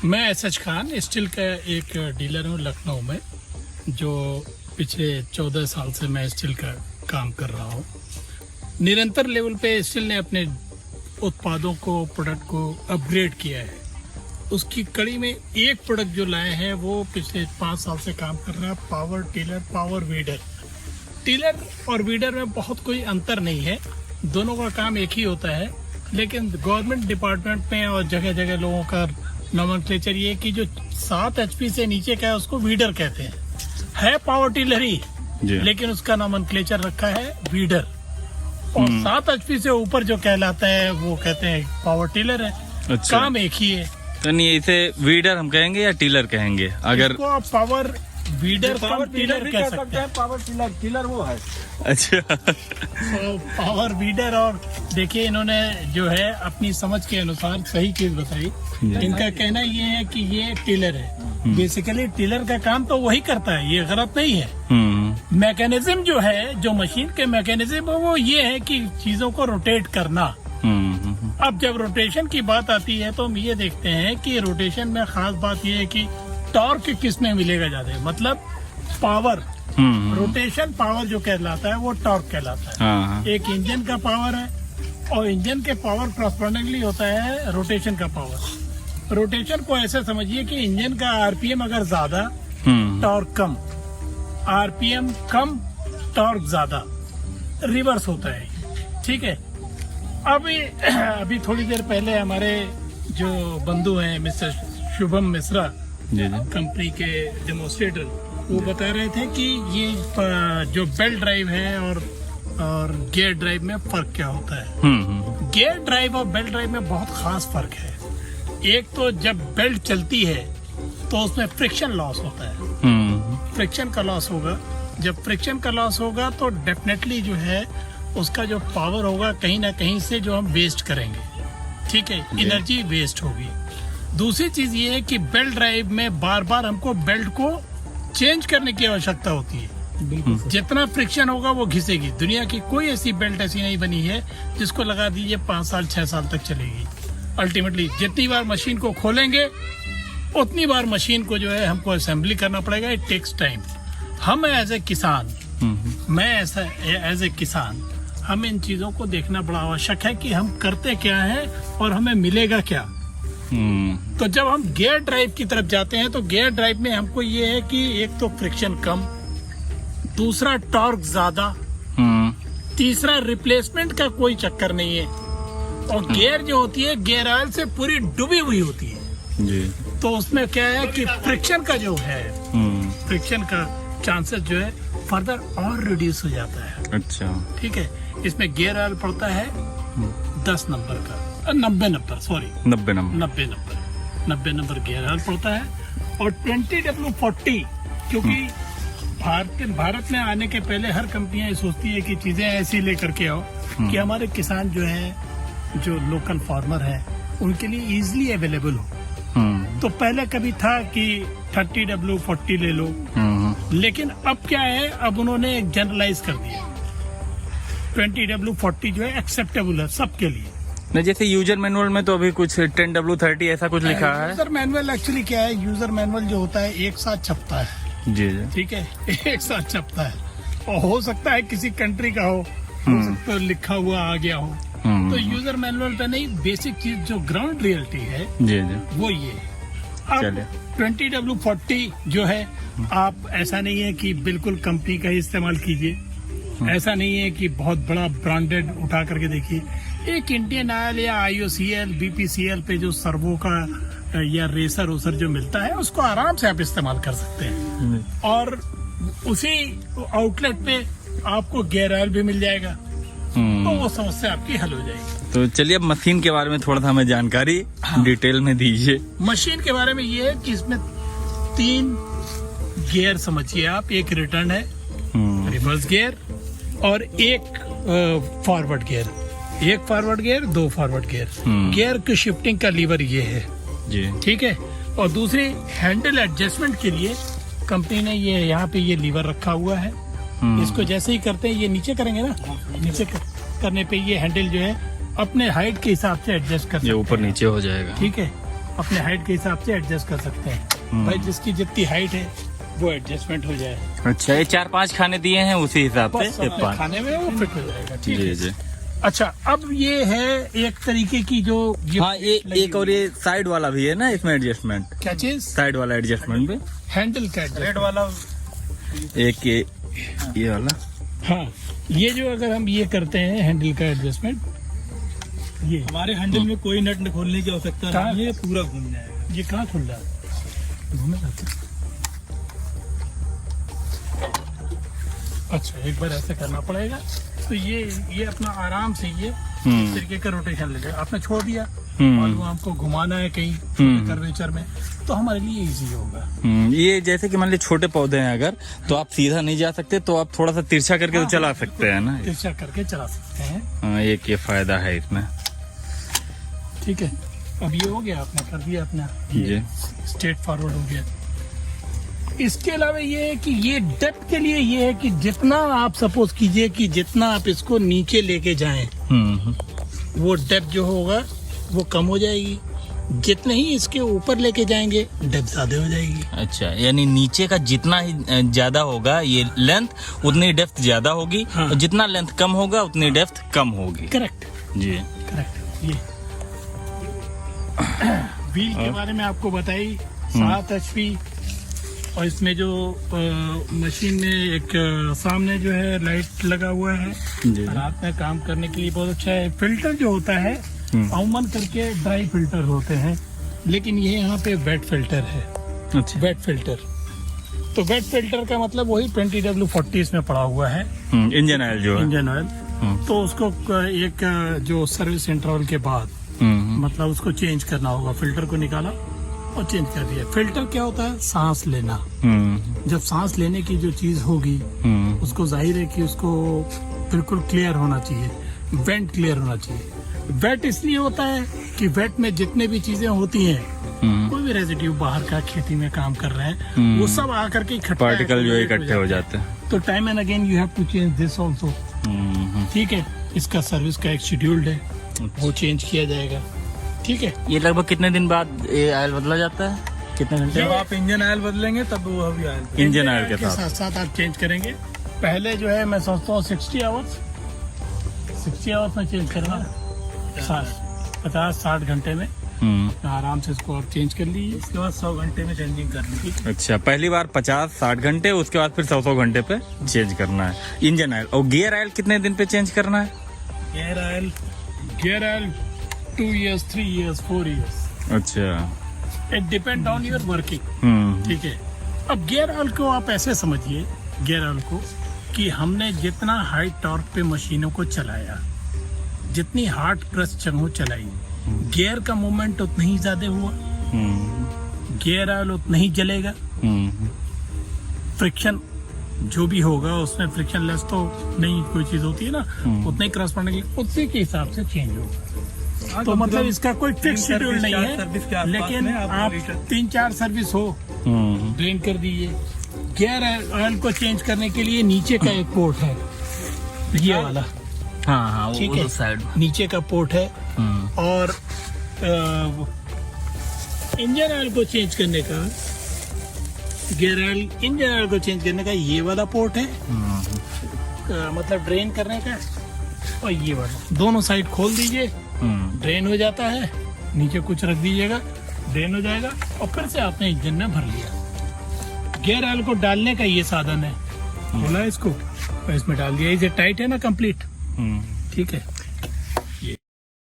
मैं SH Khan steel का एक डीलर हूँ लखनऊ में, जो पिछले 14 साल से मैं स्टील का काम कर रहा हूँ। निरंतर लेवल पे स्टील ने अपने उत्पादों को, प्रोडक्ट को अपग्रेड किया है। उसकी कड़ी में एक प्रोडक्ट जो लाए हैं वो पिछले 5 साल से काम कर रहा है, power tiller, power weeder. Tiller और वीडर में बहुत कोई अंतर नहीं है, दोनों का काम एक ही होता है, लेकिन गवर्नमेंट डिपार्टमेंट में और जगह जगह लोगों का नोमेनक्लेचर ये कि जो 7 HP से नीचे का है उसको वीडर कहते हैं। है पावर टिलर ही, लेकिन उसका नोमेनक्लेचर रखा है वीडर। और 7 HP से ऊपर जो कहलाता है वो कहते हैं पावर टिलर है। अच्छा। काम एक ही है। तो नहीं, इसे वीडर हम कहेंगे या टिलर कहेंगे? अगर इसको आप पावर वीडर पावर टिलर भी कह सकते हैं। पावर टिलर, टिलर वो है। अच्छा। तो पावर वीडर, और देखिए इन्होंने जो है अपनी समझ के अनुसार सही चीज बताई। इनका कहना ये है कि ये टिलर है। बेसिकली टिलर का काम तो वही करता है, ये गलत नहीं है। मैकेनिज्म जो है, जो मशीन के मैकेनिज्म वो ये है कि चीजों को रोटेट करना। अब जब रोटेशन की बात आती है तो हम ये देखते हैं कि रोटेशन में खास बात ये है कि टॉर्क किस में मिलेगा ज्यादा, मतलब पावर। रोटेशन पावर जो कहलाता है वो टॉर्क कहलाता है। एक इंजन का पावर है और इंजन के पावर कॉरस्पॉन्डिंगली होता है रोटेशन का पावर। रोटेशन को ऐसे समझिए कि इंजन का आरपीएम अगर ज्यादा, टॉर्क कम, आरपीएम कम, टॉर्क ज्यादा, रिवर्स होता है। ठीक है। अभी थोड़ी देर पहले हमारे जो बंधु हैं मिस्टर शुभम मिश्रा, कंपनी के डेमोन्स्ट्रेटर, वो बता रहे थे कि ये जो बेल्ट ड्राइव है और गियर ड्राइव में फर्क क्या होता है। गियर ड्राइव और बेल्ट ड्राइव में बहुत खास फर्क है। एक तो जब बेल्ट चलती है तो उसमें फ्रिक्शन लॉस होता है। फ्रिक्शन का लॉस होगा। जब फ्रिक्शन का लॉस होगा तो डेफिनेटली जो है उसका जो पावर होगा कहीं ना कहीं से जो हम वेस्ट करेंगे। ठीक है, एनर्जी वेस्ट होगी। दूसरी चीज ये है कि बेल्ट ड्राइव में बार बार हमको बेल्ट को चेंज करने की आवश्यकता होती है। जितना फ्रिक्शन होगा वो घिसेगी। दुनिया की कोई ऐसी बेल्ट ऐसी नहीं बनी है जिसको लगा दीजिए 5 साल 6 साल तक चलेगी। अल्टीमेटली जितनी बार मशीन को खोलेंगे उतनी बार मशीन को जो है हमको असेंबली करना पड़ेगा। It takes time. हम एज ए किसान, मैं ऐसा एज ए किसान, हमें इन चीजों को देखना बड़ा आवश्यक है कि हम करते क्या है और हमें मिलेगा क्या। तो जब हम गियर ड्राइव की तरफ जाते हैं तो गियर ड्राइव में हमको ये है कि एक तो फ्रिक्शन कम, दूसरा टॉर्क ज्यादा, तीसरा रिप्लेसमेंट का कोई चक्कर नहीं है, और गियर जो होती है गियर ऑयल से पूरी डूबी हुई होती है जी। तो उसमें क्या है कि फ्रिक्शन का जो है, फ्रिक्शन का चांसेस जो है फर्दर और रिड्यूस हो जाता है। अच्छा। ठीक है। इसमें गियर ऑयल पड़ता है 10 नंबर का, 90 number, sorry 90 number gear oil पड़ता है। और 20W40, क्योंकि भारत में आने के पहले हर कंपनियां सोचती है कि चीजें ऐसी लेकर के आओ कि हमारे किसान जो है, जो लोकल फार्मर है, उनके लिए इजीली अवेलेबल हो। तो पहले कभी था कि 30W40 ले लो, लेकिन अब क्या है, अब उन्होंने एक जनरलाइज कर दिया। 20W40 जो है एक्सेप्टेबल है सबके लिए। नहीं, जैसे यूजर मैनुअल में तो अभी कुछ 10W30 ऐसा कुछ लिखा है। यूजर मैनुअल एक्चुअली क्या है, यूजर मैनुअल जो होता है एक साथ छपता है। जी। ठीक है, एक साथ छपता है और हो सकता है किसी कंट्री का हो सकता है लिखा हुआ आ गया हो। तो यूजर मैनुअल पे नहीं, बेसिक चीज जो ग्राउंड रियलिटी है जी वो ये है। अब 20W40 जो है, आप ऐसा नहीं है कि बिल्कुल कंपनी का ही इस्तेमाल कीजिए, ऐसा नहीं है कि बहुत बड़ा ब्रांडेड उठा करके देखिए। एक इंडियन ऑयल या IOCL, BPCL पे जो सर्वो का या रेसर ओसर जो मिलता है उसको आराम से आप इस्तेमाल कर सकते हैं, और उसी आउटलेट पे आपको गियर ऑयल भी मिल जाएगा, तो वो समस्या आपकी हल हो जाएगी। तो चलिए अब मशीन के बारे में थोड़ा सा हमें जानकारी डिटेल में दीजिए। मशीन के बारे में ये है कि इसमें 3 गियर समझिए आप। एक रिटर्न है, रिवर्स गियर, और एक फॉरवर्ड गियर। एक forward gear, 2 forward gear. Gear की शिफ्टिंग का लीवर ये है जी। ठीक है। और दूसरी हैंडल एडजस्टमेंट के लिए कंपनी ने ये यहाँ पे ये लीवर रखा हुआ है। इसको जैसे ही करते हैं, ये नीचे करेंगे ना, नीचे करने पे ये हैंडल जो है अपने हाइट के हिसाब से एडजस्ट कर सकते हैं। ये ऊपर नीचे हो जाएगा। ठीक है। अपने हाइट के हिसाब से एडजस्ट कर सकते हैं। भाई जिसकी जितनी हाइट है वो एडजस्टमेंट हो जाए। अच्छा, ये 4-5 खाने दिए हैं उसी हिसाब बस से अपने खाने में वो फिट हो जाएगा। ठीक जी है जी। अच्छा, अब ये है एक तरीके की जो हाँ, ये एक और ये साइड वाला भी है ना इसमें एडजस्टमेंट, क्या चीज, साइड वाला एडजस्टमेंट भी, हैंडल का रेड वाला। एक ये वाला। हाँ, ये जो अगर हम ये करते हैं हैंडल का एडजस्टमेंट, ये हमारे हैंडल में कोई नट खोलने की आवश्यकता कहाँ? नहीं है, पूरा घूम जाएगा। ये कहाँ खुल रहा है, घूमेगा क्या? अच्छा, एक बार ऐसे करना पड़ेगा। तो ये अपना आराम से ये इस तरीके का रोटेशन ले लेगा। आपने छोड़ दिया, मालूम आपको घुमाना है कहीं कर्वेचर में, तो हमारे लिए इजी होगा। ये जैसे कि मान लीजिए छोटे पौधे हैं अगर, तो आप सीधा नहीं जा सकते, तो आप थोड़ा सा तिरछा करके तो चला सकते हैं ना। तिरछा करके चला सकते हैं। हाँ, एक ये फायदा है इसमें। ठीक है, अब ये हो गया, आपने कर दिया अपना, जी। स्ट्रेट फॉरवर्ड हो गया। इसके अलावा ये है कि ये डेप्थ के लिए ये है कि जितना आप सपोज कीजिए कि जितना आप इसको नीचे लेके जाएं, वो डेप्थ जो होगा वो कम हो जाएगी। जितने ही इसके ऊपर लेके जाएंगे डेप्थ ज्यादा हो जाएगी। अच्छा, यानी नीचे का जितना ही ज्यादा होगा ये लेंथ, उतनी डेप्थ ज्यादा होगी। हाँ। और जितना लेंथ कम होगा उतनी डेप्थ कम होगी। करेक्ट जी। करेक्ट। ये व्हील के बारे में आपको बताई, 7 HP, और इसमें जो मशीन में एक सामने जो है लाइट लगा हुआ है, जी। रात में काम करने के लिए बहुत अच्छा है। फिल्टर जो होता है अमूमन करके ड्राई फिल्टर होते हैं, लेकिन ये यहाँ पे वेट फिल्टर है। अच्छा। वेट फिल्टर, तो वेट फिल्टर का मतलब वही 20W40 इसमें पड़ा हुआ है, इंजन ऑयल जो है। Engine oil. तो उसको एक जो सर्विस इंटरवल के बाद मतलब उसको चेंज करना होगा। फिल्टर को निकाला और चेंज कर दिया। फिल्टर क्या होता है, सांस लेना। जब सांस लेने की जो चीज होगी उसको जाहिर है कि उसको बिल्कुल क्लियर होना चाहिए, वेंट क्लियर होना चाहिए। वेट इसलिए होता है कि वेट में जितने भी चीजें होती हैं, कोई भी रेजिड्यू बाहर का खेती में काम कर रहे हैं, वो सब आकर के इकट्ठा पार्टिकल जो इकट्ठे हो जाते हैं। तो time and again you have to change this also. ठीक है, इसका सर्विस का एक शेड्यूल्ड है, वो चेंज किया जाएगा। ठीक है, ये लगभग कितने दिन बाद ये ऑयल बदला जाता है, कितने घंटे जब बाद? आप इंजन ऑयल बदलेंगे तब वो भी ऑयल। इंजन ऑयल के के साथ। साथ आप चेंज करेंगे। पहले जो है मैं सोचता हूँ 60 आवर्स में चेंज करना, 50-60 घंटे में आराम से इसको आप चेंज कर लीजिए। उसके बाद 100 घंटे में चेंजिंग करनी है। अच्छा, पहली बार 50-60 घंटे, उसके बाद फिर 100 घंटे पे चेंज करना है इंजन ऑयल। और गियर ऑयल कितने दिन पे चेंज करना है? Gear oil 2 years, 3 years, 4 years, अच्छा। It depend on your working. ठीक है, अब गियर ऑयल को आप ऐसे समझिए, गियर ऑयल को कि हमने जितना हाई टॉर्क पे मशीनों को चलाया, जितनी हार्ड प्रेस चंगो चलाई, गियर का मूवमेंट उतना ही ज्यादा हुआ, गियर ऑयल उतना ही जलेगा। फ्रिक्शन जो भी होगा उसमें फ्रिक्शन लेस तो नहीं कोई चीज होती है ना, उतना ही क्रॉसपॉन्डिंग उसी के हिसाब से चेंज होगा। तो मतलब इसका कोई फिक्स शेड्यूल नहीं है, लेकिन आप 3-4 सर्विस हो ड्रेन कर दीजिए। गियर ऑयल को चेंज करने के लिए नीचे का एक पोर्ट है, ये वाला। हाँ, ठीक वो है, तो साइड। नीचे का पोर्ट है। और इंजन ऑयल को चेंज करने का, गियर ऑयल इंजन ऑयल को चेंज करने का ये वाला पोर्ट है, मतलब ड्रेन करने का। और ये वाला दोनों साइड खोल दीजिए, ड्रेन हो जाता है, नीचे कुछ रख दीजिएगा, ड्रेन हो जाएगा, और फिर से आपने इंजन में भर लिया। गियर ऑयल को डालने का ये साधन है, खोला इसको और इसमें डाल दिया। इसे टाइट है ना कंप्लीट, ठीक है।